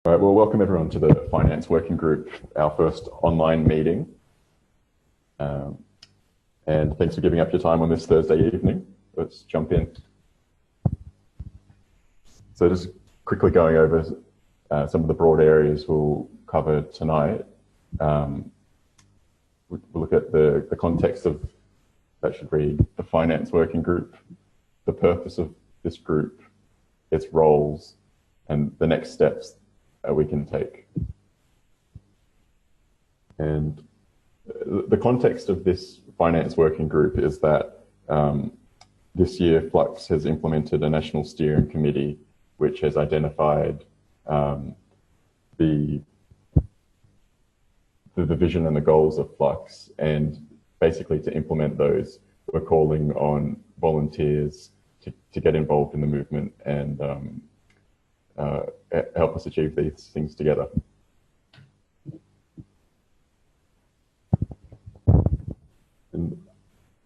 All right, well, welcome everyone to the Finance Working Group, our first online meeting. And thanks for giving up your time on this Thursday evening. Let's jump in. So just quickly going over some of the broad areas we'll cover tonight. We'll look at the context of, that should read, the Finance Working Group, the purpose of this group, its roles, and the next steps we can take. And the context of this finance working group is that this year Flux has implemented a national steering committee which has identified the vision and the goals of Flux, and basically to implement those we're calling on volunteers to get involved in the movement and help us achieve these things together. And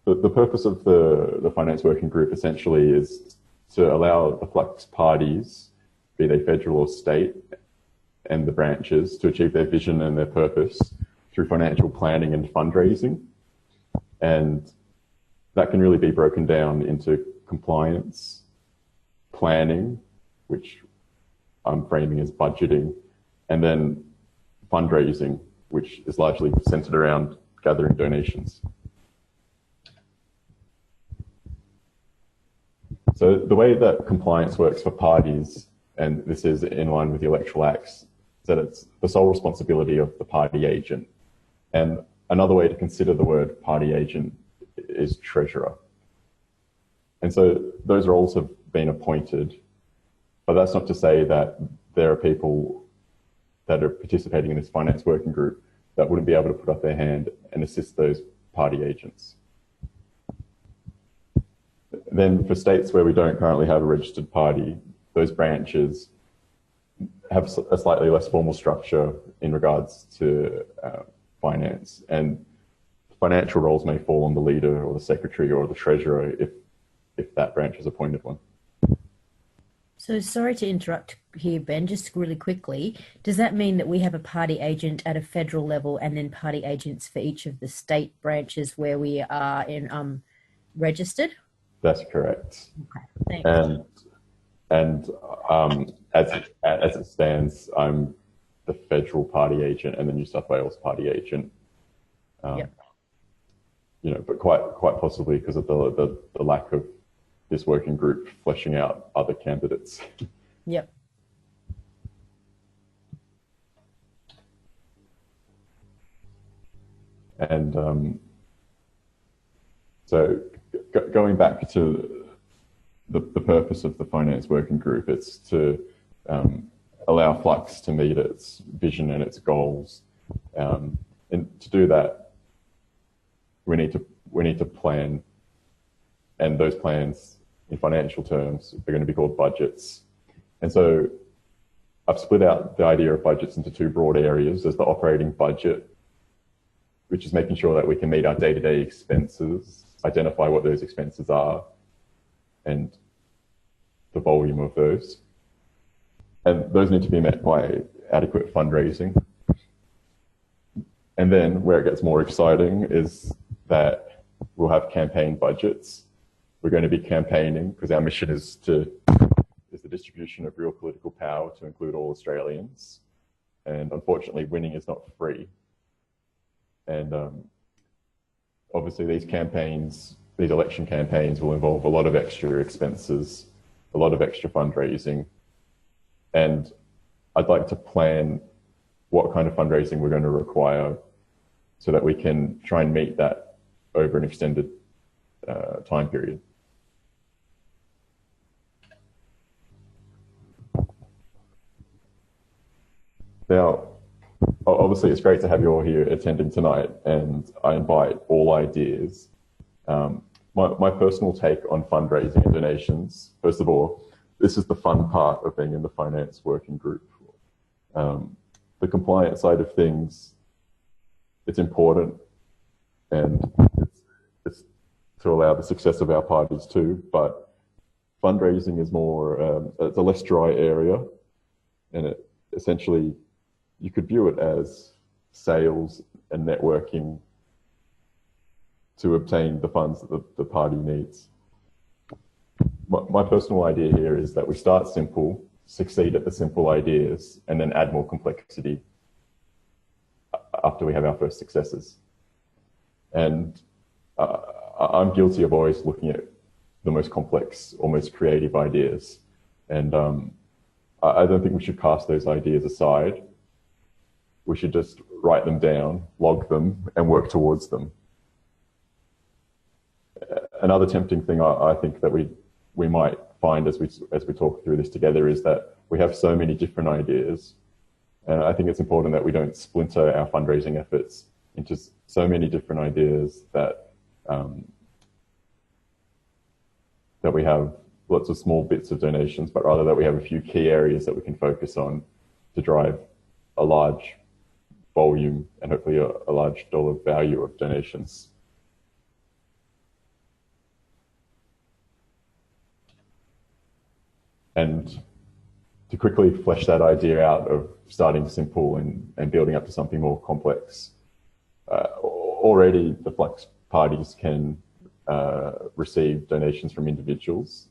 the purpose of the Finance Working Group essentially is to allow the Flux parties, be they federal or state, and the branches to achieve their vision and their purpose through financial planning and fundraising. And that can really be broken down into compliance, planning, which I'm framing as budgeting, and then fundraising, which is largely centered around gathering donations. So the way that compliance works for parties, and this is in line with the electoral acts, is that it's the sole responsibility of the party agent. And another way to consider the word party agent is treasurer. And so those roles have been appointed, but that's not to say that there are people that are participating in this finance working group that wouldn't be able to put up their hand and assist those party agents. Then for states where we don't currently have a registered party, those branches have a slightly less formal structure in regards to finance, and financial roles may fall on the leader or the secretary or the treasurer if that branch has appointed one. So sorry to interrupt here, Ben, just really quickly. Does that mean that we have a party agent at a federal level and then party agents for each of the state branches where we are in registered? That's correct. Okay, thanks. And as it stands, I'm the federal party agent and the New South Wales party agent. Yep. You know, but quite possibly because of the lack of this working group fleshing out other candidates. Yep. And so going back to the purpose of the finance working group, it's to allow Flux to meet its vision and its goals. And to do that, we need to plan, and those plans in financial terms are going to be called budgets. And so I've split out the idea of budgets into two broad areas. There's the operating budget, which is making sure that we can meet our day-to-day expenses, identify what those expenses are, and the volume of those. And those need to be met by adequate fundraising. And then where it gets more exciting is that we'll have campaign budgets. We're going to be campaigning because our mission is the distribution of real political power to include all Australians. And unfortunately, winning is not free. And obviously these election campaigns will involve a lot of extra expenses, a lot of extra fundraising. And I'd like to plan what kind of fundraising we're going to require so that we can try and meet that over an extended time period. Now, obviously it's great to have you all here attending tonight, and I invite all ideas. My personal take on fundraising and donations, first of all, this is the fun part of being in the finance working group. The compliance side of things, it's important, and it's to allow the success of our parties too, but fundraising is more, it's a less dry area, and essentially, you could view it as sales and networking to obtain the funds that the party needs. My personal idea here is that we start simple, succeed at the simple ideas, and then add more complexity after we have our first successes. And I'm guilty of always looking at the most complex or most creative ideas. And I don't think we should cast those ideas aside. We should just write them down, log them, and work towards them. Another tempting thing I think that we might find as we talk through this together is that we have so many different ideas. And I think it's important that we don't splinter our fundraising efforts into so many different ideas that that we have lots of small bits of donations, but rather that we have a few key areas that we can focus on to drive a large volume and hopefully a large dollar value of donations. And to quickly flesh that idea out of starting simple and building up to something more complex, already the Flux parties can receive donations from individuals.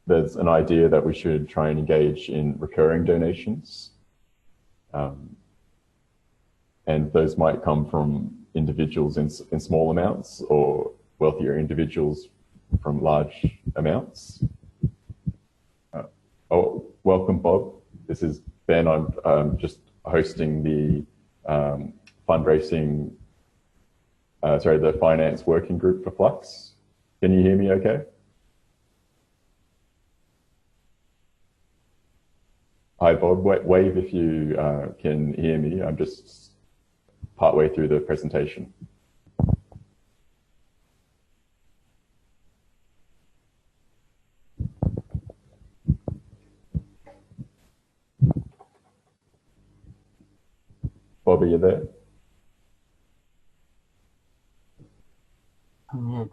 There's an idea that we should try and engage in recurring donations. And those might come from individuals in small amounts or wealthier individuals from large amounts. Welcome, Bob. This is Ben. I'm just hosting the fundraising, the finance working group for Flux. Can you hear me okay? Hi, Bob. Wave if you can hear me. I'm just partway through the presentation. Bob, are you there? I'm here.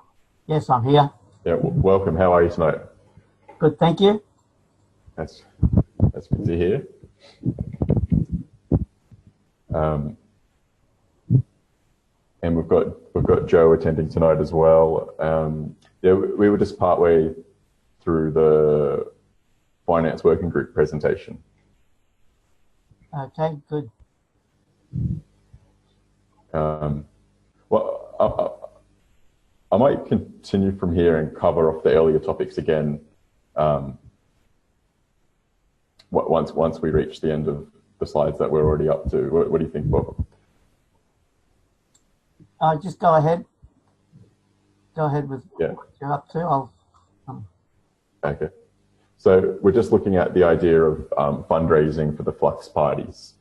Yes, I'm here. Yeah, welcome. How are you tonight? Good, thank you. That's good to hear. And we've got Joe attending tonight as well. Yeah, we were just partway through the finance working group presentation. Okay, good. Well, I might continue from here and cover off the earlier topics again once we reach the end of the slides that we're already up to. What do you think, Bob? Just go ahead. Go ahead with what you're up to. Okay. So we're just looking at the idea of fundraising for the Flux parties.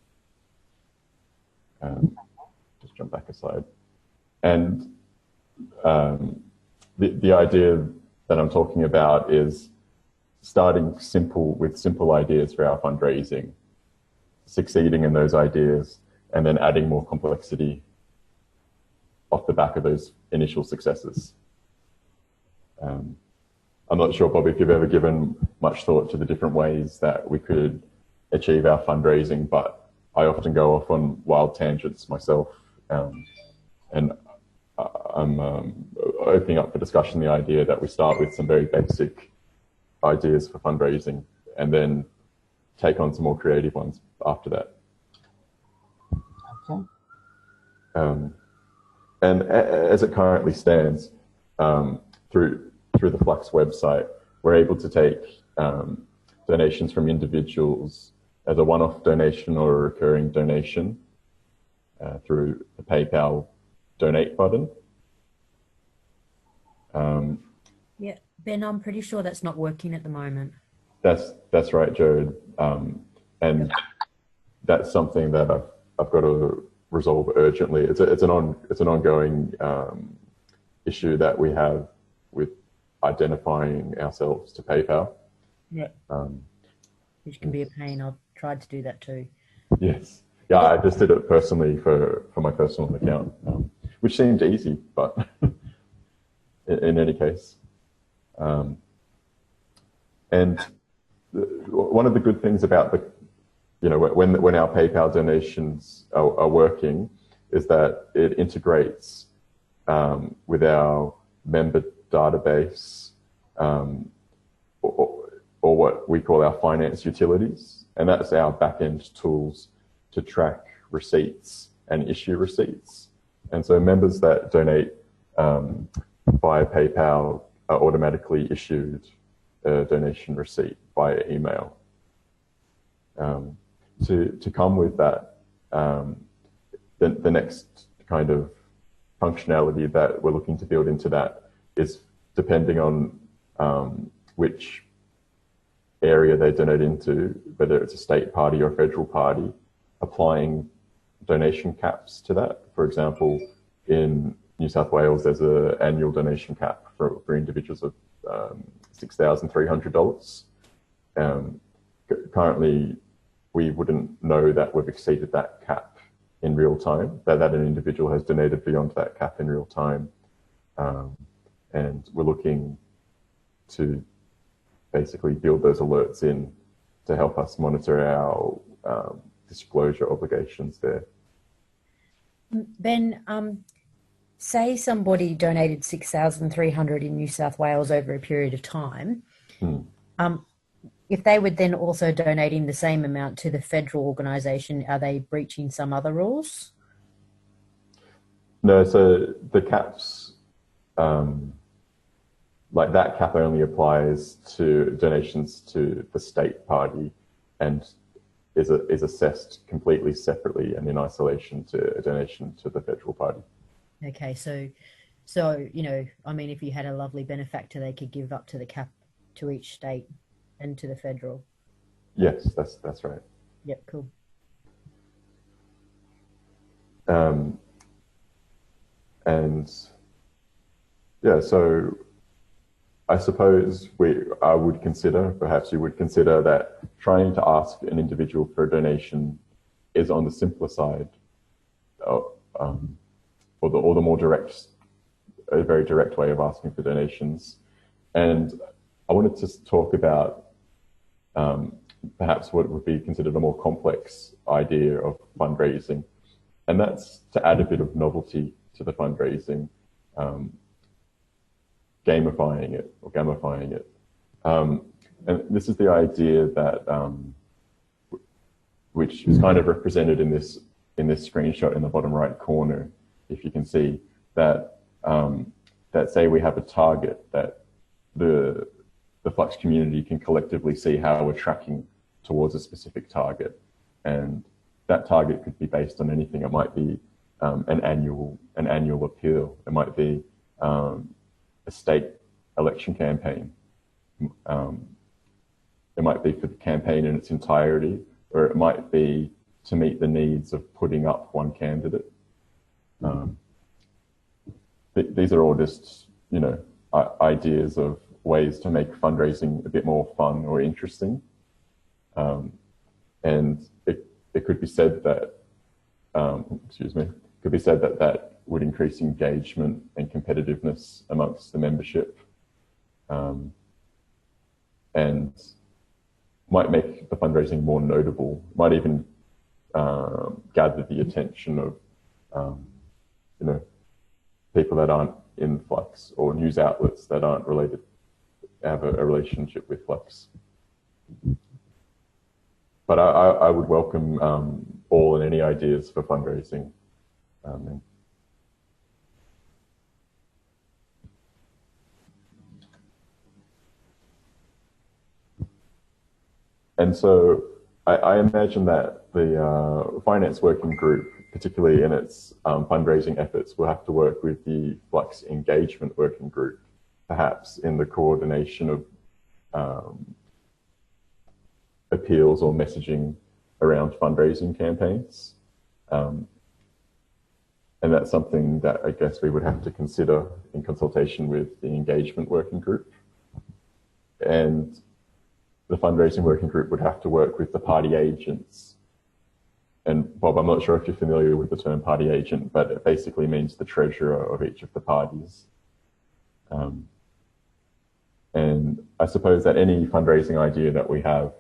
Just jump back a slide. And the idea that I'm talking about is starting simple with simple ideas for our fundraising, succeeding in those ideas, and then adding more complexity off the back of those initial successes. I'm not sure, Bob, if you've ever given much thought to the different ways that we could achieve our fundraising, but I often go off on wild tangents myself. And I'm opening up for discussion the idea that we start with some very basic ideas for fundraising and then take on some more creative ones after that. Okay. And as it currently stands, through the Flux website, we're able to take donations from individuals as a one-off donation or a recurring donation through the PayPal donate button. Yeah, Ben, I'm pretty sure that's not working at the moment. That's right, Jared. And that's something that I've got to resolve urgently. It's an ongoing issue that we have with identifying ourselves to PayPal. Yeah. Which can be a pain. I've tried to do that too. Yes. Yeah, I just did it personally for my personal account, which seemed easy, but in any case. And one of the good things about when our PayPal donations are working, is that it integrates with our member database, or what we call our finance utilities, and that's our back-end tools to track receipts and issue receipts. And so members that donate via PayPal are automatically issued a donation receipt via email. To come with that, the next kind of functionality that we're looking to build into that is, depending on which area they donate into, whether it's a state party or a federal party, applying donation caps to that. For example, in New South Wales, there's an annual donation cap for individuals of $6,300. Currently, we wouldn't know that we've exceeded that cap in real time, that an individual has donated beyond that cap in real time. And we're looking to basically build those alerts in to help us monitor our disclosure obligations there. Ben, say somebody donated 6,300 in New South Wales over a period of time. If they would then also donating the same amount to the federal organisation, are they breaching some other rules? No, so the caps, like that cap only applies to donations to the state party and is assessed completely separately and in isolation to a donation to the federal party. Okay, so I mean, if you had a lovely benefactor, they could give up to the cap to each state and to the federal. Yes, that's right. Yep, cool. And yeah, so I suppose I would consider, perhaps you would consider, that trying to ask an individual for a donation is on the simpler side, or the more direct, a very direct way of asking for donations. And I wanted to talk about perhaps what would be considered a more complex idea of fundraising, and that's to add a bit of novelty to the fundraising, gamifying it. And this is the idea that, which is kind of represented in this screenshot in the bottom right corner. If you can see that, that say we have a target that the Flux community can collectively see how we're tracking towards a specific target, and that target could be based on anything. It might be an annual appeal. It might be a state election campaign. It might be for the campaign in its entirety, or it might be to meet the needs of putting up one candidate. These are all just, ideas of ways to make fundraising a bit more fun or interesting. And it could be said that, that would increase engagement and competitiveness amongst the membership, and might make the fundraising more notable, might even gather the attention of, people that aren't in Flux, or news outlets that aren't have a relationship with Flux. But I would welcome all and any ideas for fundraising. And so I imagine that the finance working group, particularly in its fundraising efforts, will have to work with the Flux engagement working group, perhaps in the coordination of appeals or messaging around fundraising campaigns. And that's something that I guess we would have to consider in consultation with the engagement working group. And the fundraising working group would have to work with the party agents. And Bob, I'm not sure if you're familiar with the term party agent, but it basically means the treasurer of each of the parties. And I suppose that any fundraising idea that we have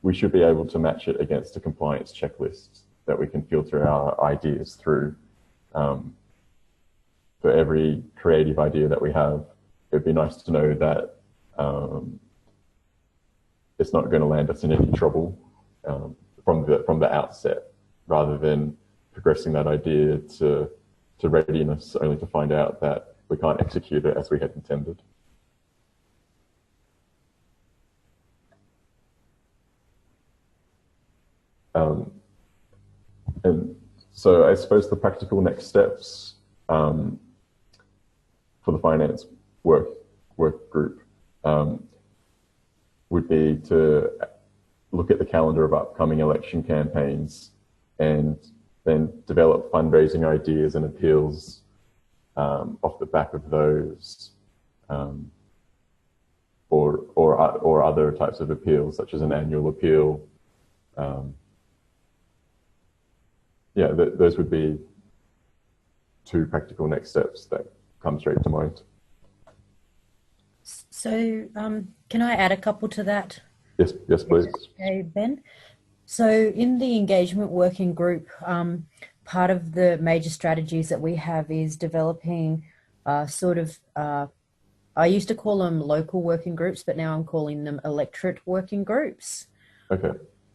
we should be able to match it against a compliance checklist that we can filter our ideas through. For every creative idea that we have, it'd be nice to know that it's not going to land us in any trouble from the outset, rather than progressing that idea to readiness only to find out that we can't execute it as we had intended. And so I suppose the practical next steps for the finance work group would be to look at the calendar of upcoming election campaigns and then develop fundraising ideas and appeals off the back of those, or other types of appeals, such as an annual appeal. Yeah, those would be two practical next steps that come straight to mind. So can I add a couple to that? Yes, please. Okay, Ben. So in the engagement working group, part of the major strategies that we have is developing I used to call them local working groups, but now I'm calling them electorate working groups. Okay.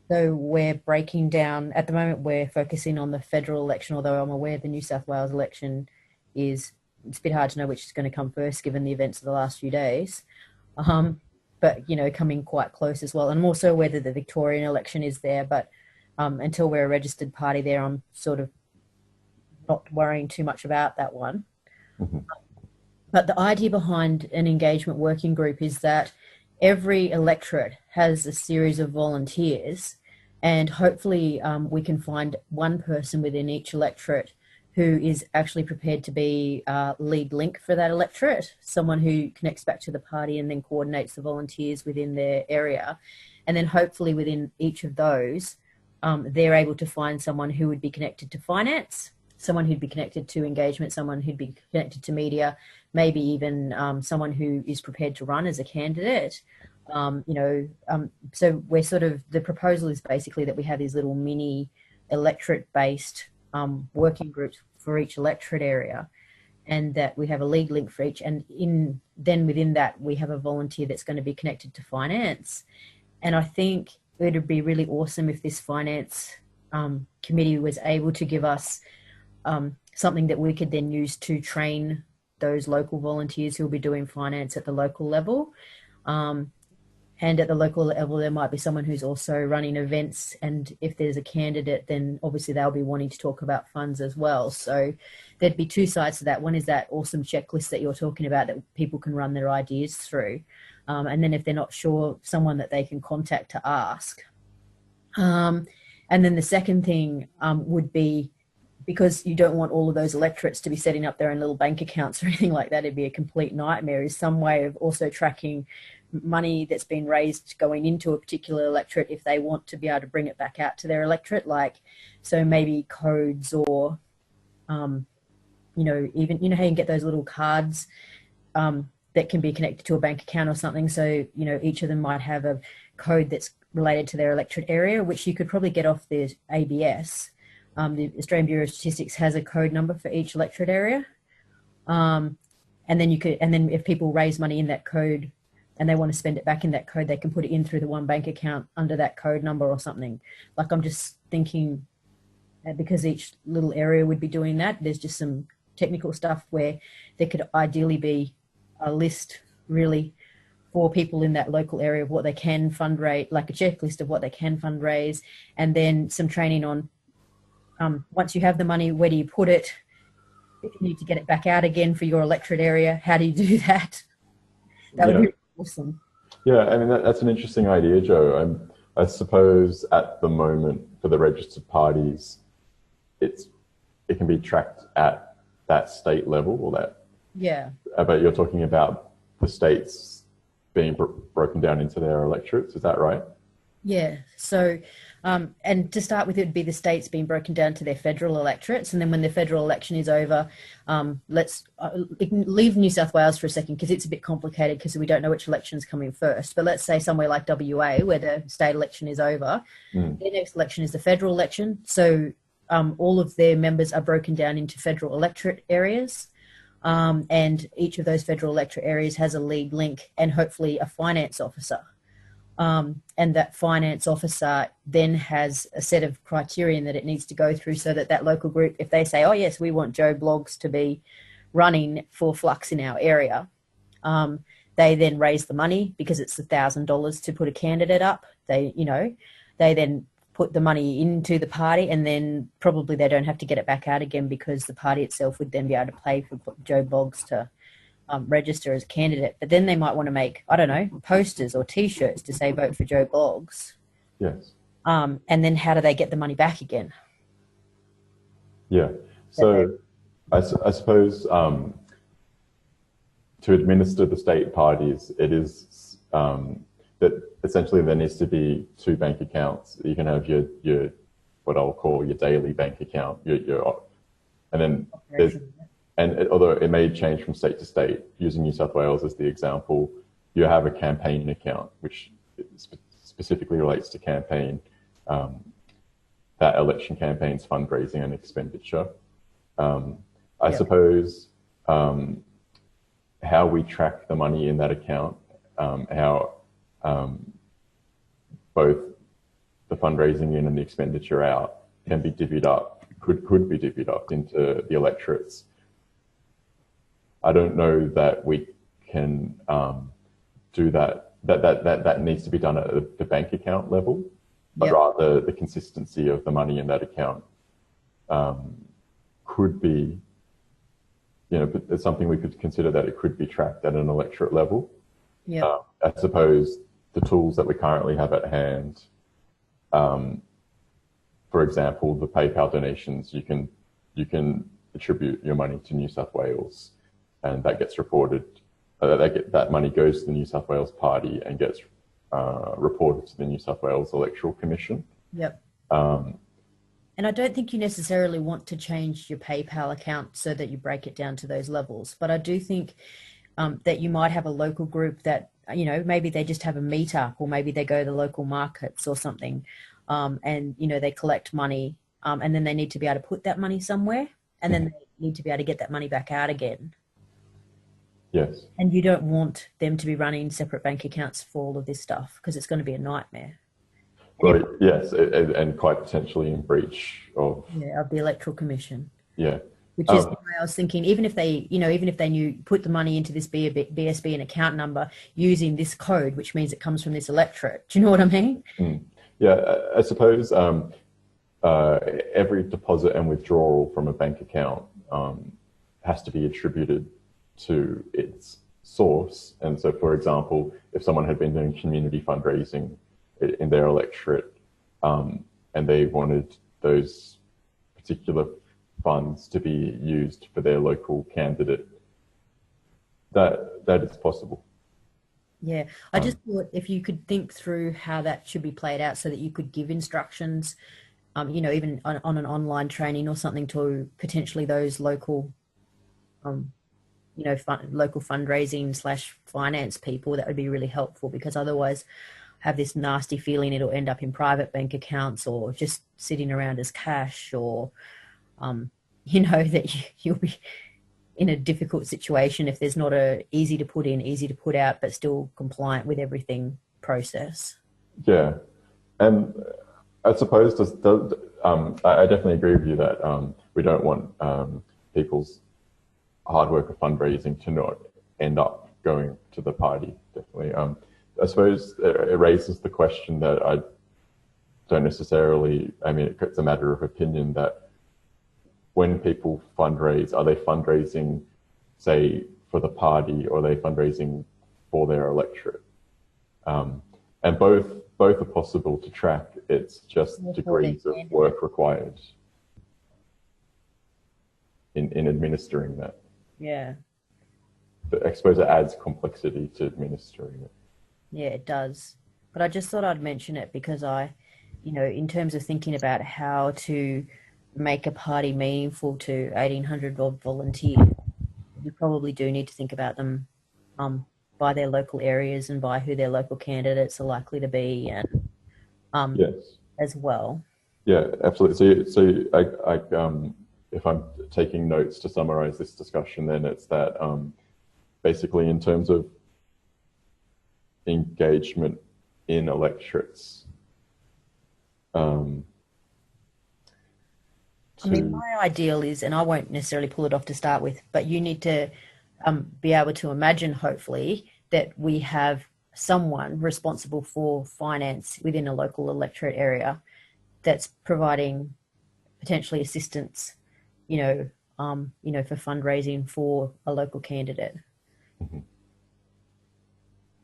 So we're breaking down, at the moment we're focusing on the federal election, although I'm aware the New South Wales election it's a bit hard to know which is going to come first given the events of the last few days. But, coming quite close as well. And I'm also aware that the Victorian election is there, but until we're a registered party there, I'm sort of not worrying too much about that one. Mm-hmm. But the idea behind an engagement working group is that every electorate has a series of volunteers, and hopefully we can find one person within each electorate who is actually prepared to be lead link for that electorate, someone who connects back to the party and then coordinates the volunteers within their area. And then hopefully within each of those, they're able to find someone who would be connected to finance, someone who'd be connected to engagement, someone who'd be connected to media, maybe even someone who is prepared to run as a candidate. So we're the proposal is basically that we have these little mini electorate-based working groups for each electorate area, and that we have a lead link for each, and then within that we have a volunteer that's going to be connected to finance. And I think it would be really awesome if this finance committee was able to give us something that we could then use to train those local volunteers who will be doing finance at the local level. And at the local level, there might be someone who's also running events. And if there's a candidate, then obviously they'll be wanting to talk about funds as well. So there'd be two sides to that. One is that awesome checklist that you're talking about that people can run their ideas through. And then if they're not sure, someone that they can contact to ask. And then the second thing would be, because you don't want all of those electorates to be setting up their own little bank accounts or anything like that, it'd be a complete nightmare, is some way of also tracking money that's been raised going into a particular electorate if they want to be able to bring it back out to their electorate. So maybe codes, or even how you can get those little cards that can be connected to a bank account or something. So each of them might have a code that's related to their electorate area, which you could probably get off the ABS. The Australian Bureau of Statistics has a code number for each electorate area, and then if people raise money in that code and they want to spend it back in that code, they can put it in through the one bank account under that code number or something. I'm just thinking, because each little area would be doing that, there's just some technical stuff where there could ideally be a list really for people in that local area of what they can fundraise, like a checklist of what they can fundraise, and then some training on once you have the money, where do you put it? If you need to get it back out again for your electorate area, how do you do that? That would be awesome. Yeah, I mean, that's an interesting idea, Joe. I suppose at the moment for the registered parties, it can be tracked at that state level, or that. Yeah. But you're talking about the states being broken down into their electorates, is that right? Yeah. So And to start with, it would be the states being broken down to their federal electorates. And then when the federal election is over, let's leave New South Wales for a second because it's a bit complicated because we don't know which election's coming first. But let's say somewhere like WA, where the state election is over, their next election is the federal election. So all of their members are broken down into federal electorate areas. And each of those federal electorate areas has a lead link and hopefully a finance officer. And that finance officer then has a set of criterion that it needs to go through so that that local group, if they say, oh, yes, we want Joe Bloggs to be running for Flux in our area, they then raise the money because it's $1,000 to put a candidate up. They then put the money into the party and then probably they don't have to get it back out again because the party itself would then be able to pay for Joe Bloggs to register as a candidate. But then they might want to make, I don't know, posters or T-shirts to say vote for Joe Bloggs. Yes. And then how do they get the money back again? Yeah. So I suppose to administer the state parties, it is that essentially there needs to be two bank accounts. You can have your what I'll call your daily bank account, and then there's, and although it may change from state to state, using New South Wales as the example, you have a campaign account, which specifically relates to campaign, that election campaign's fundraising and expenditure. I suppose how we track the money in that account, how both the fundraising in and the expenditure out can be divvied up, could be divvied up into the electorates. I don't know that we can do that. That needs to be done at the bank account level, but rather the consistency of the money in that account could be, but it's something we could consider that it could be tracked at an electorate level. I suppose the tools that we currently have at hand, for example, the PayPal donations, you can attribute your money to New South Wales, and that gets reported. That money goes to the New South Wales Party and gets reported to the New South Wales Electoral Commission. And I don't think you necessarily want to change your PayPal account so that you break it down to those levels. But I do think that you might have a local group that, maybe they just have a meetup, or maybe they go to the local markets or something, and, they collect money, and then they need to be able to put that money somewhere, and then they need to be able to get that money back out again. Yes. And you don't want them to be running separate bank accounts for all of this stuff because it's going to be a nightmare. Well, yes, and quite potentially in breach of the Electoral Commission. Yeah. Which is why I was thinking, even if they knew, put the money into this BSB and account number using this code, which means it comes from this electorate. Do you know what I mean? Yeah, I suppose every deposit and withdrawal from a bank account has to be attributed to its source. And so, for example, if someone had been doing community fundraising in their electorate, and they wanted those particular funds to be used for their local candidate, that is possible. Yeah, I just thought if you could think through how that should be played out so that you could give instructions, even on an online training or something to potentially those local, local fundraising / finance people, that would be really helpful, because otherwise I have this nasty feeling it'll end up in private bank accounts or just sitting around as cash, or, that you'll be in a difficult situation if there's not a easy to put in, easy to put out, but still compliant with everything process. Yeah. And I suppose I definitely agree with you that we don't want people's hard work of fundraising to not end up going to the party, definitely. I suppose it raises the question that I don't necessarily, it's a matter of opinion, that when people fundraise, are they fundraising, say, for the party, or are they fundraising for their electorate? And both are possible to track. It's just degrees of work required in administering that. Yeah. But I suppose it adds complexity to administering it. Yeah, it does. But I just thought I'd mention it because I in terms of thinking about how to make a party meaningful to 1,800 odd volunteers, we probably do need to think about them by their local areas and by who their local candidates are likely to be, and Yes. as well. Yeah, absolutely. So if I'm taking notes to summarize this discussion, then it's that basically in terms of engagement in electorates. I mean, my ideal is, and I won't necessarily pull it off to start with, but you need to be able to imagine, hopefully, that we have someone responsible for finance within a local electorate area that's providing potentially assistance, for fundraising for a local candidate. Mm-hmm.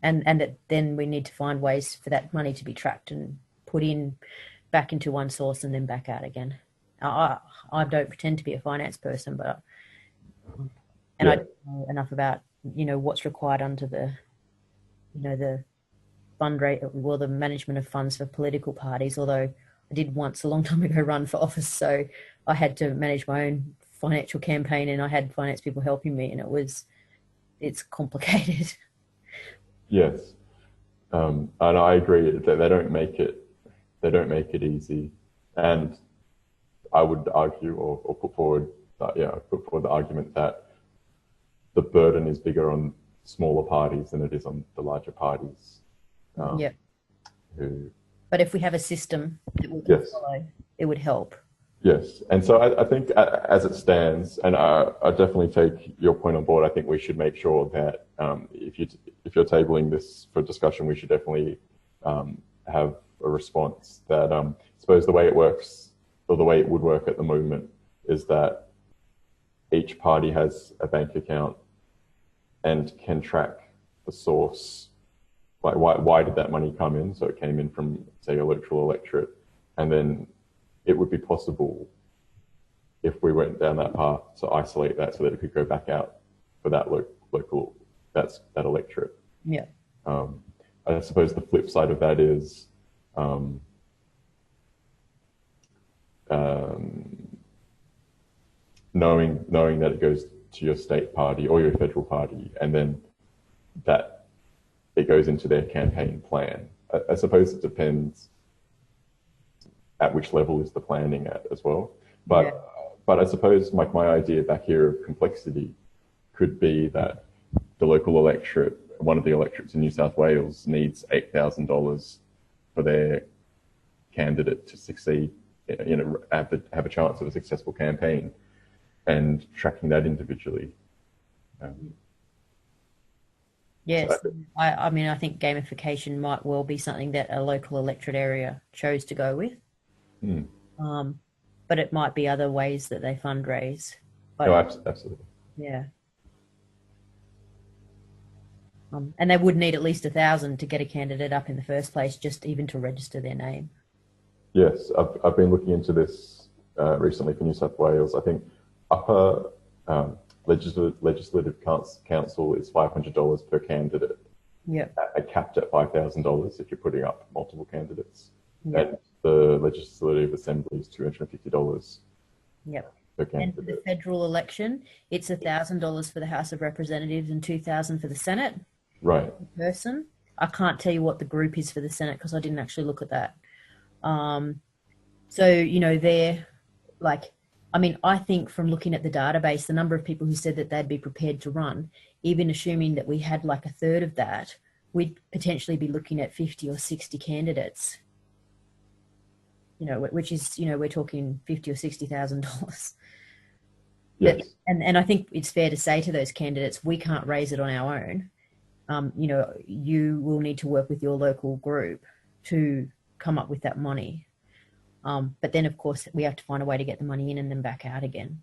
And that then we need to find ways for that money to be tracked and put in back into one source and then back out again. I don't pretend to be a finance person, but I don't know enough about what's required under the the the management of funds for political parties. Although I did once a long time ago run for office, so I had to manage my own financial campaign, and I had finance people helping me, and it's complicated. Yes, and I agree that they don't make it easy, and I would argue or put forward the argument that the burden is bigger on smaller parties than it is on the larger parties. But if we have a system that we can follow, it would help. Yes, and so I think as it stands, and I definitely take your point on board. I think we should make sure that if you're tabling this for discussion, we should definitely have a response that I suppose the way it works, or the way it would work at the moment, is that each party has a bank account and can track the source. Like why did that money come in? So it came in from, say, a local electorate, and then it would be possible, if we went down that path, to isolate that so that it could go back out for that local that electorate. Yeah. I suppose the flip side of that is knowing that it goes to your state party or your federal party, and then that it goes into their campaign plan. I suppose it depends at which level is the planning at as well. But I suppose my idea back here of complexity could be that the local electorate, one of the electorates in New South Wales, needs $8,000 for their candidate to succeed, have a chance of a successful campaign, and tracking that individually. Yes, so I mean, I think gamification might well be something that a local electorate area chose to go with. But it might be other ways that they fundraise. No, absolutely. Yeah. And they would need at least 1,000 to get a candidate up in the first place, just even to register their name. Yes, I've been looking into this recently for New South Wales. I think upper legislative council is $500 per candidate. Yeah. Capped at $5,000 if you're putting up multiple candidates. Yep. And the Legislative Assembly is $250 per candidate. And for the federal election, it's $1,000 for the House of Representatives and $2,000 for the Senate. Right. Person. I can't tell you what the group is for the Senate because I didn't actually look at that. So, they're like, I mean, I think from looking at the database, the number of people who said that they'd be prepared to run, even assuming that we had like a third of that, we'd potentially be looking at 50 or 60 candidates. Which is, we're talking $50,000 or $60,000. Yes. And I think it's fair to say to those candidates, we can't raise it on our own. You will need to work with your local group to come up with that money. But then, of course, we have to find a way to get the money in and then back out again.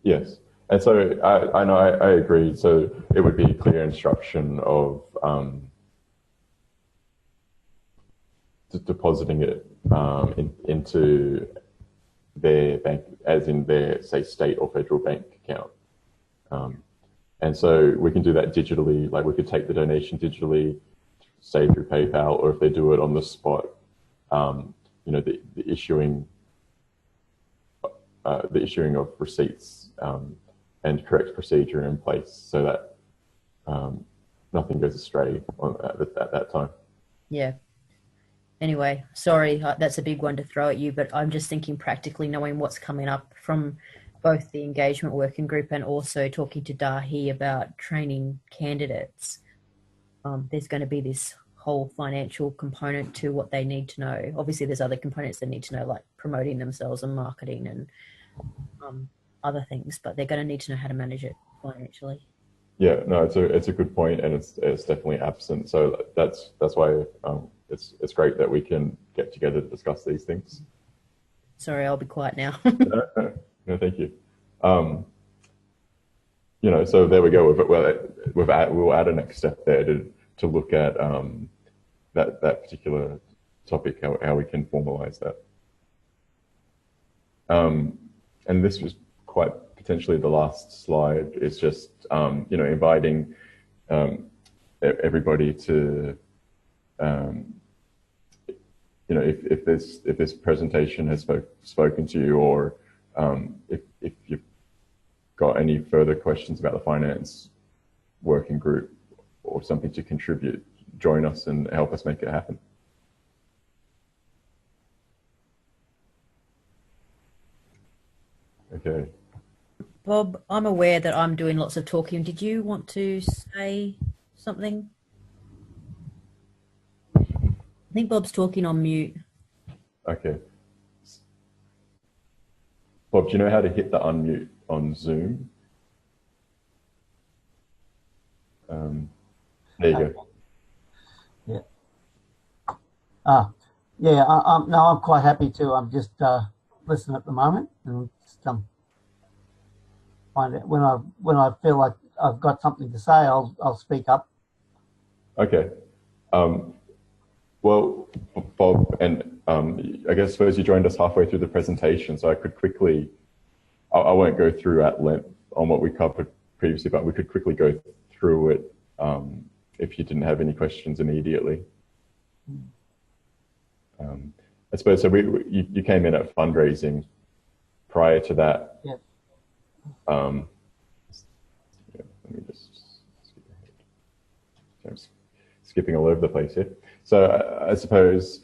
Yes. And so I know I agree. So it would be clear instruction of depositing it into their bank, as in their, say, state or federal bank account. And so we can do that digitally. Like we could take the donation digitally, say through PayPal, or if they do it on the spot, the issuing of receipts and correct procedure in place so that nothing goes astray at that time. Yeah. Anyway, sorry, that's a big one to throw at you, but I'm just thinking practically, knowing what's coming up from both the engagement working group and also talking to Dahi about training candidates. There's going to be this whole financial component to what they need to know. Obviously, there's other components they need to know, like promoting themselves and marketing and other things, but they're going to need to know how to manage it financially. Yeah, no, it's a good point, and it's definitely absent. So that's why it's great that we can get together to discuss these things. Sorry, I'll be quiet now. No, thank you. So there we go. We'll add a next step there to look at that particular topic, how we can formalize that. And this was quite potentially the last slide. It's just inviting everybody to if this presentation has spoken to you, or if you've got any further questions about the finance working group or something to contribute, join us and help us make it happen. Okay. Bob, I'm aware that I'm doing lots of talking. Did you want to say something? I think Bob's talking on mute. Okay. Bob, do you know how to hit the unmute on Zoom? There you go. Yeah. No, I'm quite happy to. I'm just listening at the moment, and just find it when I feel like I've got something to say, I'll speak up. Okay. Well, Bob, and I suppose you joined us halfway through the presentation, so I could quickly, I won't go through at length on what we covered previously, but we could quickly go through it if you didn't have any questions immediately. I suppose, so you came in at fundraising. Prior to that, yeah. Let me just skip ahead. I'm skipping all over the place here. So I suppose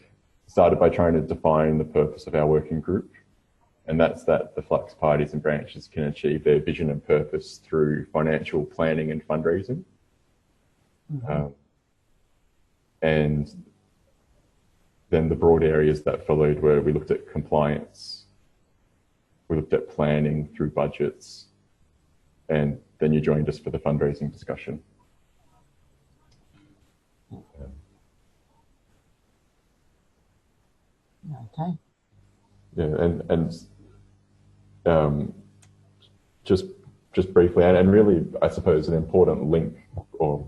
started by trying to define the purpose of our working group, and that's that the Flux parties and branches can achieve their vision and purpose through financial planning and fundraising. Mm-hmm. And then the broad areas that followed were we looked at compliance, we looked at planning through budgets, and then you joined us for the fundraising discussion. Okay. Yeah, and just briefly, and really, I suppose an important link or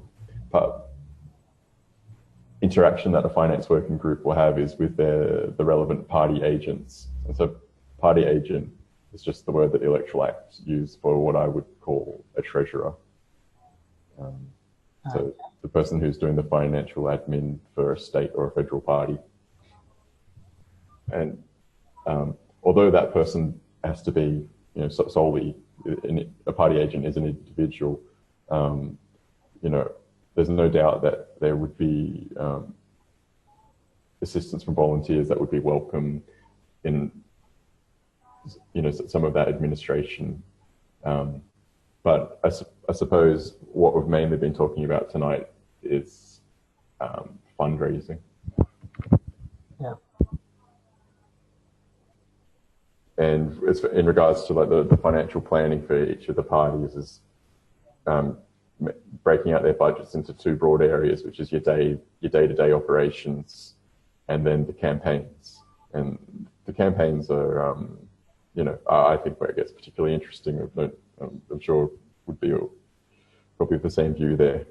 interaction that a finance working group will have is with the relevant party agents. And so party agent is just the word that the Electoral Act used for what I would call a treasurer. So the person who's doing the financial admin for a state or a federal party. And although that person has to be, solely a party agent is an individual, there's no doubt that there would be assistance from volunteers that would be welcome in, some of that administration. But I suppose what we've mainly been talking about tonight is fundraising. Yeah. And it's in regards to like the financial planning for each of the parties is breaking out their budgets into two broad areas, which is your day-to-day operations, and then the campaigns. And the campaigns are, I think where it gets particularly interesting. I'm sure would be probably the same view there.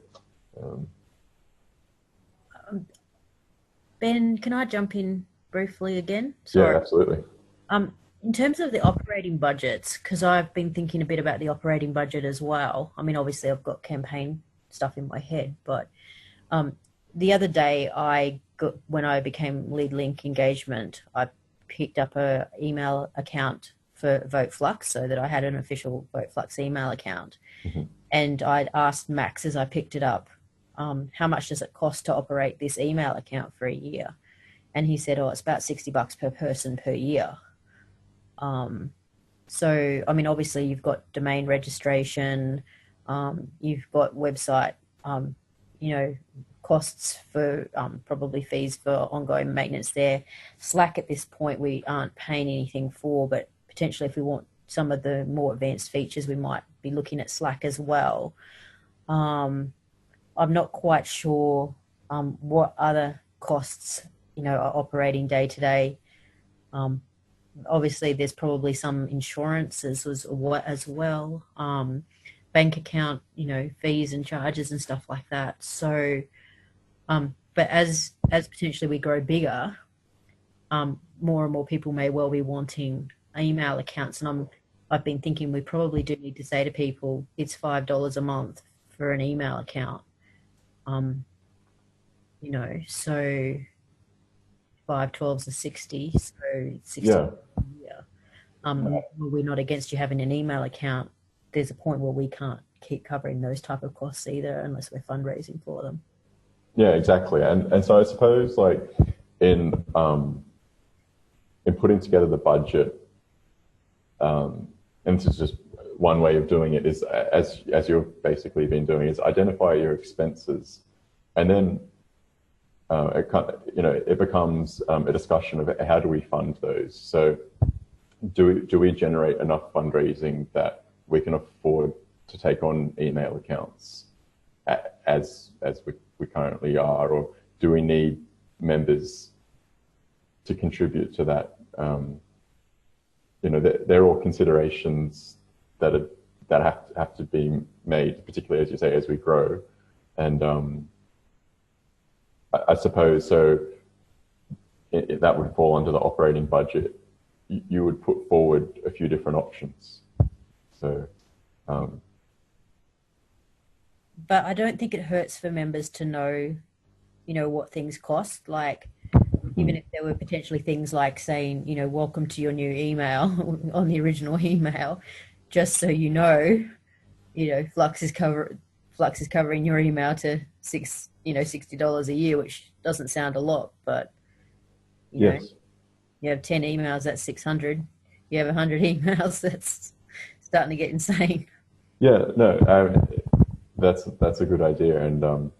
Ben, can I jump in briefly again? Sorry. Yeah, absolutely. In terms of the operating budgets, because I've been thinking a bit about the operating budget as well. I mean, obviously I've got campaign stuff in my head, but the other day I when I became lead link engagement, I picked up a email account for Vote Flux so that I had an official Vote Flux email account. Mm-hmm. And I'd asked Max as I picked it up, how much does it cost to operate this email account for a year? And he said, oh, it's about $60 per person per year. So, I mean, obviously you've got domain registration, you've got website, costs for probably fees for ongoing maintenance there. Slack at this point we aren't paying anything for, but potentially if we want some of the more advanced features, we might be looking at Slack as well. I'm not quite sure what other costs, are operating day to day. Obviously, there's probably some insurances as well, bank account, fees and charges and stuff like that. So, but as potentially we grow bigger, more and more people may well be wanting email accounts, and I've been thinking we probably do need to say to people it's $5 a month for an email account. So 5 12s are 60, so 60. Yeah. Well, we're not against you having an email account. There's a point where we can't keep covering those type of costs either unless we're fundraising for them. Yeah, exactly. And so I suppose like in putting together the budget, and this is just one way of doing it, is as you've basically been doing, is identify your expenses, and then it becomes a discussion of how do we fund those. So do we generate enough fundraising that we can afford to take on email accounts as we currently are, or do we need members to contribute to that? They're all considerations that have to be made, particularly as you say, as we grow. And I suppose so. That would fall under the operating budget. You would put forward a few different options. So. But I don't think it hurts for members to know, what things cost. Like, even if there were potentially things like saying, welcome to your new email on the original email, just so Flux is covering your email to $60 a year, which doesn't sound a lot, but Yes. You have 10 emails, that's 600. You have 100 emails, that's starting to get insane. Yeah, no, that's a good idea, and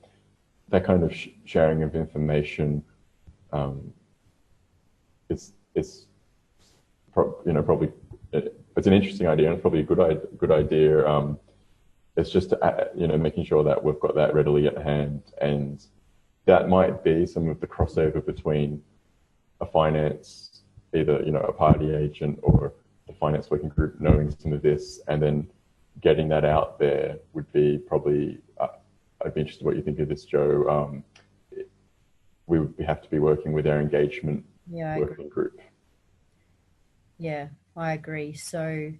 that kind of sharing of information, probably it's an interesting idea and probably a good idea. It's just making sure that we've got that readily at hand, and that might be some of the crossover between a finance, either a party agent or the finance working group knowing some of this, and then getting that out there would be probably. I'd be interested in what you think of this, Joe. We have to be working with our engagement working group. Yeah, I agree. So,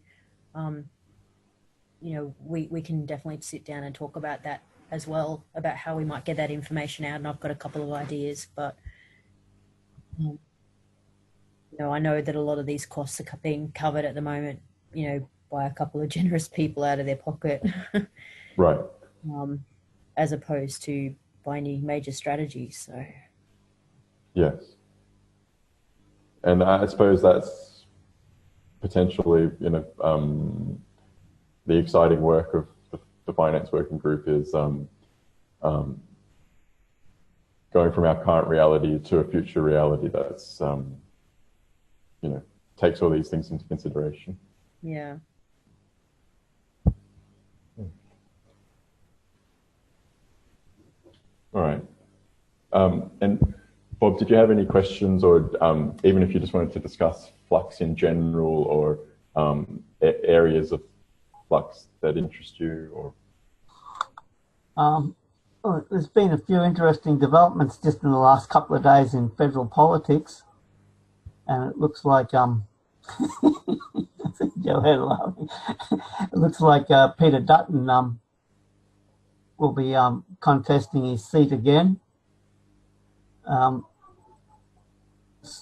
we can definitely sit down and talk about that as well, about how we might get that information out. And I've got a couple of ideas, but I know that a lot of these costs are being covered at the moment, by a couple of generous people out of their pocket. Right. As opposed to by any major strategies. So. Yes. And I suppose that's potentially, the exciting work of the finance working group is going from our current reality to a future reality that's, takes all these things into consideration. Yeah. All right. And Bob, did you have any questions, or even if you just wanted to discuss Flux in general, or areas of Flux that interest you? Or there's been a few interesting developments just in the last couple of days in federal politics, and it looks like Joe had laughing. It looks like Peter Dutton will be contesting his seat again. um,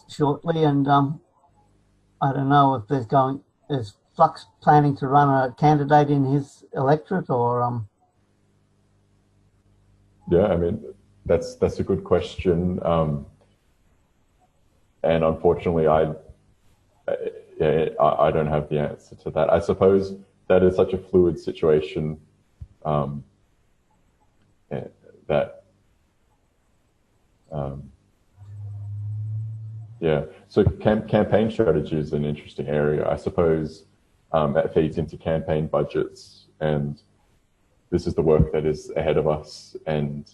shortly, and I don't know if is Flux planning to run a candidate in his electorate, or Yeah, I mean, that's a good question. And unfortunately, I don't have the answer to that. I suppose that is such a fluid situation that, yeah. So campaign strategy is an interesting area. I suppose that feeds into campaign budgets, and this is the work that is ahead of us. And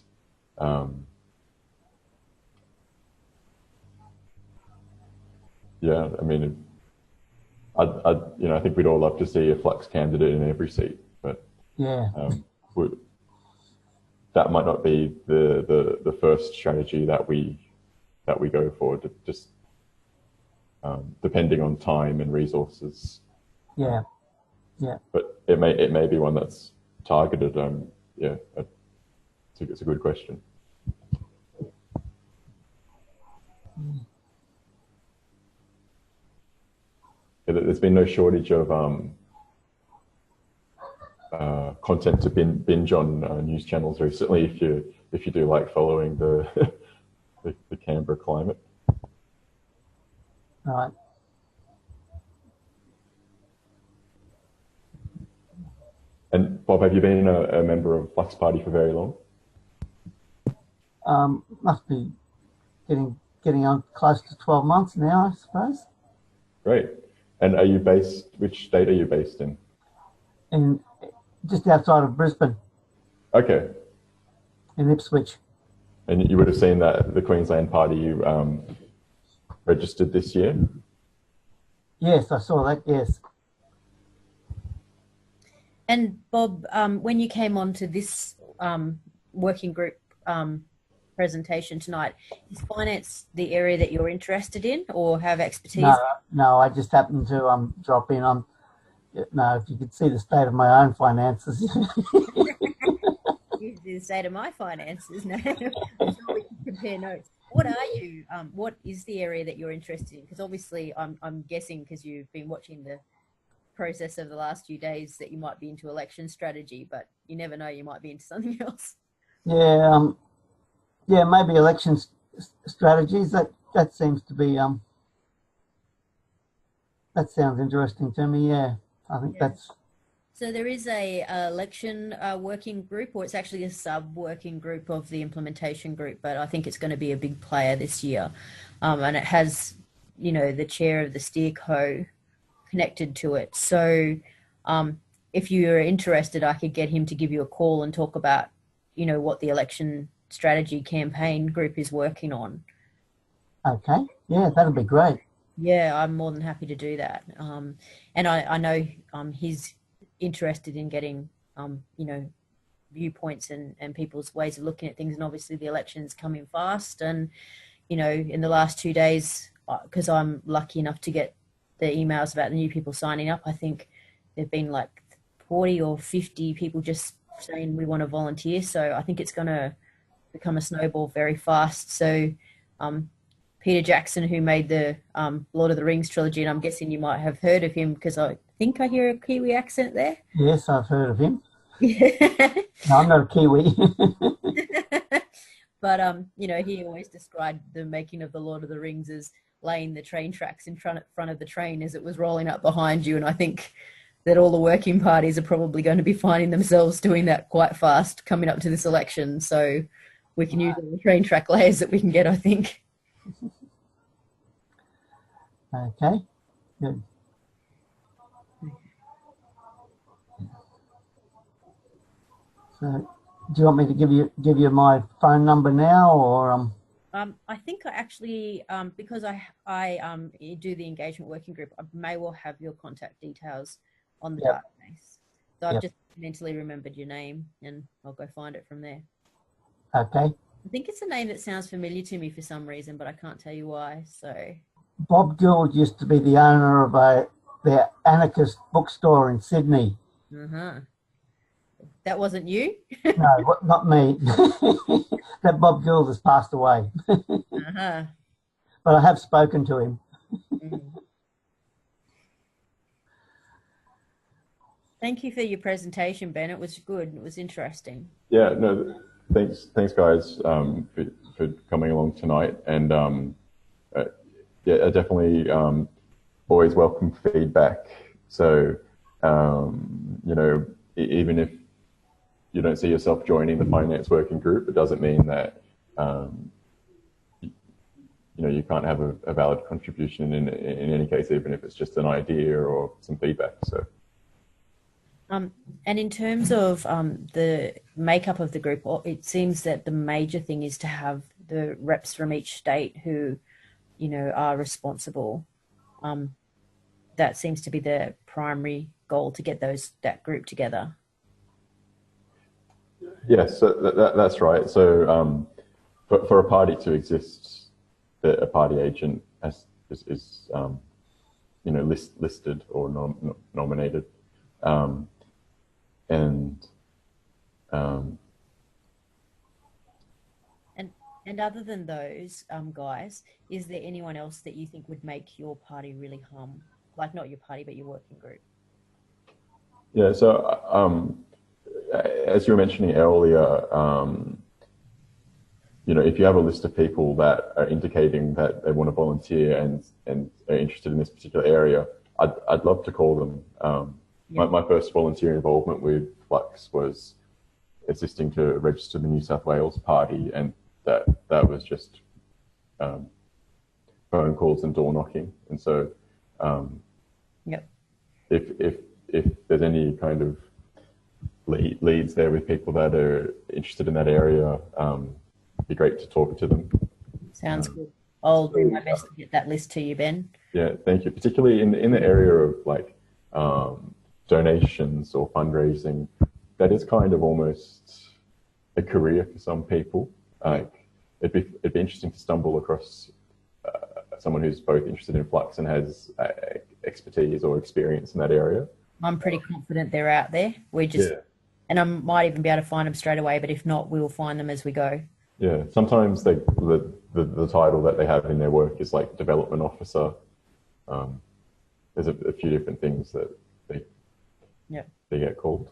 yeah, I mean, I think we'd all love to see a Flux candidate in every seat, but yeah, that might not be the first strategy that we go for. Just depending on time and resources. yeah. But it may be one that's targeted. Yeah, it's a good question. Yeah, there's been no shortage of content to binge on news channels recently. If you do like following the the Canberra climate. Right. And Bob, have you been a member of Flux Party for very long? Must be getting on close to 12 months now, I suppose. Great. And which state are you based in? In just outside of Brisbane, Okay. in Ipswich. And you would have seen that the Queensland Party registered this year? Yes, I saw that, yes. And Bob, when you came on to this working group presentation tonight, is finance the area that you're interested in or have expertise? No, I just happened to drop in on. No, if you could see the state of my own finances. You see the state of my finances. No, I'm sure we can compare notes. What are you? What is the area that you're interested in? Because obviously, I'm guessing because you've been watching the process of the last few days that you might be into election strategy, but you never know, you might be into something else. Yeah, maybe election strategies. That seems to be that sounds interesting to me. Yeah, I think that's. So there is a election working group, or it's actually a sub-working group of the implementation group, but I think it's going to be a big player this year. And it has, the chair of the SteerCo connected to it. So if you're interested, I could get him to give you a call and talk about, what the election strategy campaign group is working on. Okay. Yeah, that'd be great. Yeah, I'm more than happy to do that. And I know he's interested in getting, viewpoints and people's ways of looking at things. And obviously the election's coming fast. And, in the last 2 days, because I'm lucky enough to get the emails about the new people signing up, I think there've been like 40 or 50 people just saying we want to volunteer. So I think it's going to become a snowball very fast. So Peter Jackson, who made the Lord of the Rings trilogy, and I'm guessing you might have heard of him because I think I hear a Kiwi accent there. Yes, I've heard of him. No, I'm not a Kiwi. But, he always described the making of the Lord of the Rings as laying the train tracks in front of the train as it was rolling up behind you. And I think that all the working parties are probably going to be finding themselves doing that quite fast coming up to this election. So we can use all the train track layers that we can get, I think. Okay, good. So, do you want me to give you my phone number now, or I think I actually, because I do the engagement working group, I may well have your contact details on the database. So I've just mentally remembered your name, and I'll go find it from there. Okay. I think it's a name that sounds familiar to me for some reason, but I can't tell you why. So Bob Gould used to be the owner of the anarchist bookstore in Sydney. That wasn't you? No, not me. That Bob Gould has passed away. Uh-huh. But I have spoken to him. Mm. Thank you for your presentation, Ben. It was good. It was interesting. Yeah, no, thanks guys, for coming along tonight. And yeah, I definitely always welcome feedback. So, you know, even if you don't see yourself joining the finance working group, it doesn't mean that you know, you can't have a valid contribution in any case, even if it's just an idea or some feedback. So. And in terms of the makeup of the group, it seems that the major thing is to have the reps from each state who, you know, are responsible. That seems to be the primary goal, to get that group together. Yes, so that's right. So for a party to exist, a party agent is you know, listed or nominated. And other than those guys, is there anyone else that you think would make your party really hum? Like, not your party, but your working group? Yeah, so as you were mentioning earlier, you know, if you have a list of people that are indicating that they want to volunteer and are interested in this particular area, I'd love to call them. My first volunteer involvement with Flux was assisting to register the New South Wales party, and that was just phone calls and door knocking. And so, if there's any kind of leads there with people that are interested in that area, it'd be great to talk to them. Sounds good. I'll do my best to get that list to you, Ben. Yeah, thank you. Particularly in the area of like donations or fundraising, that is kind of almost a career for some people. Like it'd be interesting to stumble across someone who's both interested in Flux and has expertise or experience in that area. I'm pretty confident they're out there. And I might even be able to find them straight away, but if not, we'll find them as we go. Yeah, sometimes the title that they have in their work is like development officer. There's a few different things that they get called.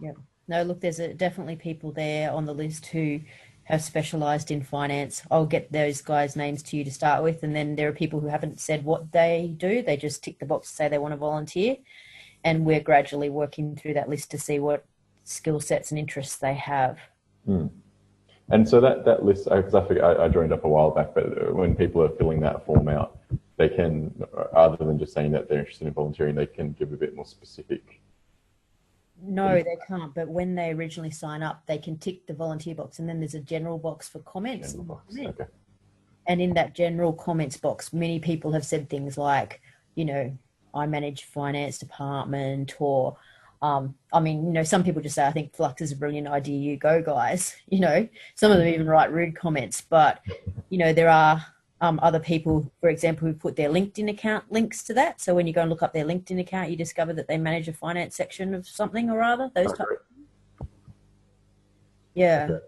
Yeah. No, look, there's definitely people there on the list who have specialised in finance. I'll get those guys' names to you to start with, and then there are people who haven't said what they do. They just tick the box to say they want to volunteer, and we're gradually working through that list to see what skill sets and interests they have. And so that list, because I joined up a while back, but when people are filling that form out, they can, other than just saying that they're interested in volunteering, they can give a bit more specific. No, they can't. But when they originally sign up, they can tick the volunteer box, and then there's a general box for comments. Okay. And in that general comments box, many people have said things like, you know, I manage finance department, or I mean, you know, some people just say, I think Flux is a brilliant idea, you go guys. You know, some of them even write rude comments, but you know, there are other people, for example, who put their LinkedIn account links to that. So when you go and look up their LinkedIn account, you discover that they manage a finance section of something or other. Those types of things. Yeah. Okay.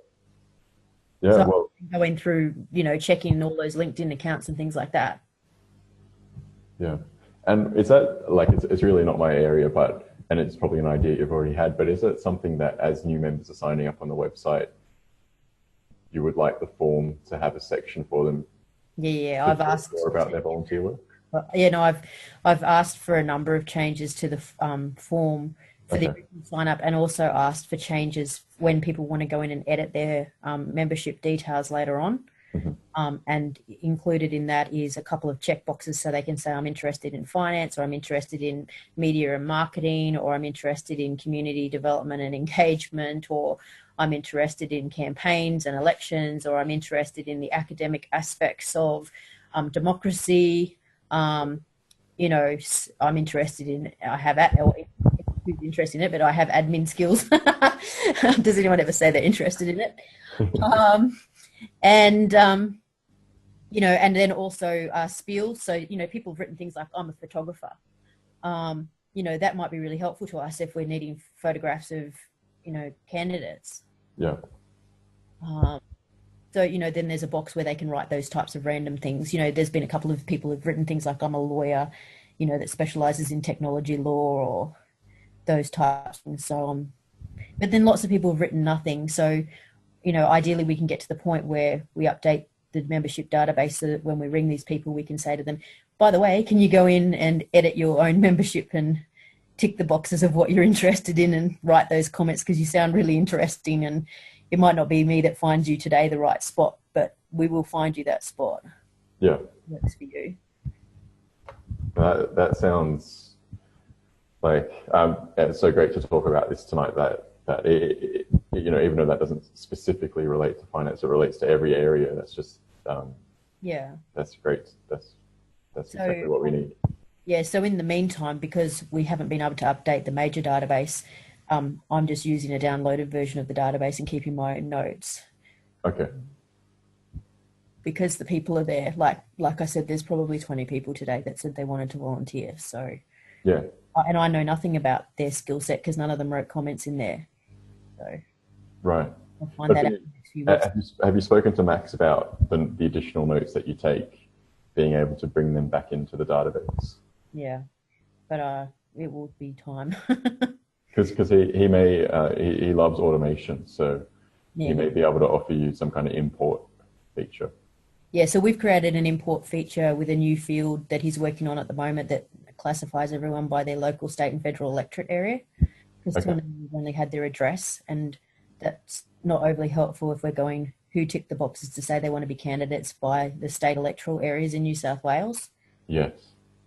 Yeah. So well, going through, you know, checking all those LinkedIn accounts and things like that. Yeah. And is that like, it's really not my area, and it's probably an idea you've already had, but is it something that as new members are signing up on the website, you would like the form to have a section for them? Yeah, I've asked more about their volunteer work. Yeah, no, I've asked for a number of changes to the form for the sign up, and also asked for changes when people want to go in and edit their membership details later on. And included in that is a couple of check boxes, so they can say I'm interested in finance, or I'm interested in media and marketing, or I'm interested in community development and engagement, or I'm interested in campaigns and elections, or I'm interested in the academic aspects of democracy. You know, I'm interested in, who's interested in it, but I have admin skills. Does anyone ever say they're interested in it? You know, and then also spiel. So, you know, people have written things like, I'm a photographer. You know, that might be really helpful to us if we're needing photographs of candidates. Yeah. So, then there's a box where they can write those types of random things. There's been a couple of people who've written things like, I'm a lawyer, that specializes in technology law or those types and so on. But then lots of people have written nothing. So, ideally we can get to the point where we update the membership database so that when we ring these people, we can say to them, by the way, can you go in and edit your own membership and tick the boxes of what you're interested in and write those comments because you sound really interesting, and it might not be me that finds you today the right spot, but we will find you that spot. Yeah. Works for you. That sounds like it's so great to talk about this tonight. That it, even though that doesn't specifically relate to finance, it relates to every area. That's just that's great. That's exactly what we need. Yeah. So in the meantime, because we haven't been able to update the major database, I'm just using a downloaded version of the database and keeping my own notes. Okay. Because the people are there. Like I said, there's probably 20 people today that said they wanted to volunteer. So yeah. And I know nothing about their skill set because none of them wrote comments in there. So right. I'll find that out in the next few weeks. Have you spoken to Max about the additional notes that you take, being able to bring them back into the database? Yeah, but it will be time. Because he loves automation, so he may be able to offer you some kind of import feature. Yeah, so we've created an import feature with a new field that he's working on at the moment that classifies everyone by their local, state and federal electorate area. Because we've only had their address, and that's not overly helpful if we're going who tick the boxes to say they want to be candidates by the state electoral areas in New South Wales. Yes,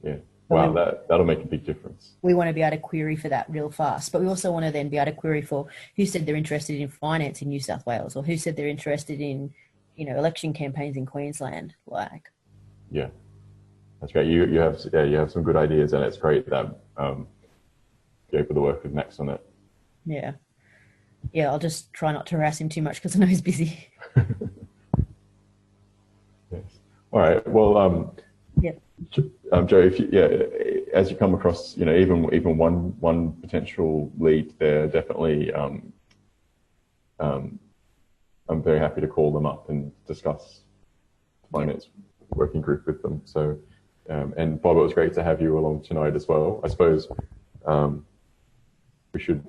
yeah. Wow, that'll make a big difference. We want to be able to query for that real fast, but we also want to then be able to query for who said they're interested in finance in New South Wales, or who said they're interested in, election campaigns in Queensland. Yeah, that's great. You have some good ideas, and it's great that you're able to work with Max on it. Yeah, I'll just try not to harass him too much because I know he's busy. Yes. All right. Well, Joe, as you come across, even one potential lead there, definitely, I'm very happy to call them up and discuss the finance working group with them. So, and Bob, it was great to have you along tonight as well. I suppose we should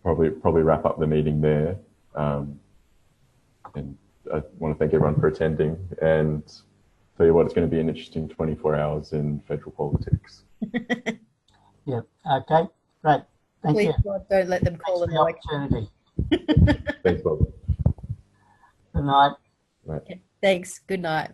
probably wrap up the meeting there. And I want to thank everyone for attending and tell you what, it's going to be an interesting 24 hours in federal politics. Yeah. Okay. Great. Thank you. God, don't let them call the opportunity. Thanks, Bob. Good night. Right. Okay. Thanks. Good night.